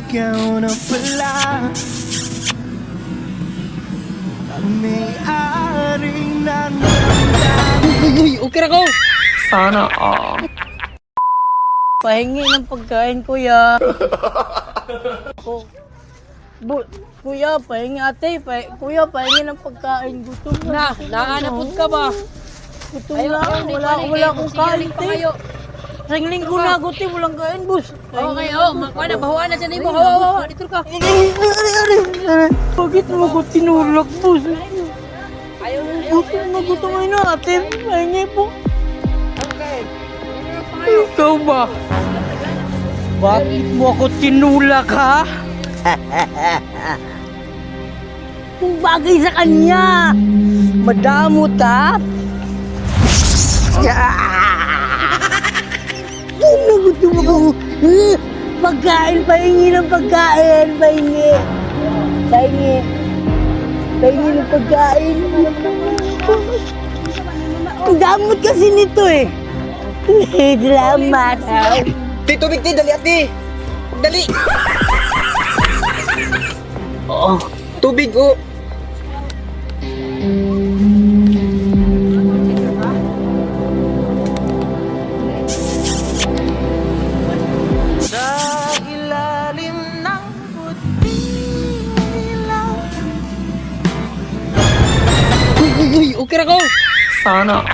ikaw na pala ang may-aring ng damdamin. Uy, okay na ko. Sana Pahingi ng pagkain, kuya. Kuya, pahingi ate. Kuya, pahingi ng pagkain. Gutom na. Naanapod ka ba? Gutom na. Wala akong kain, te. Sangling ko na, guti. Walang kain, boss. Okay, makuha na. Bahuan na dyan mo. Hawa, dito ka. Bakit mo ko tinulak, boss? Ayaw na. Gutom na, ate. Pahingi po. Okay. Ikaw ba? Bakit mo ako tinulak, ha? Kung bagay sa kanya, madamot, ha? Nagutom ako. Pagkain, pahingi ng pagkain, pahingi. Pahingi ng pagkain. Ang damot kasi nito, eh. Salamat. Tubig, dali ate. Dali. Oo. Tubig, oh. Sa ilalim ng puting ilaw. Uy, okay na ko. Sana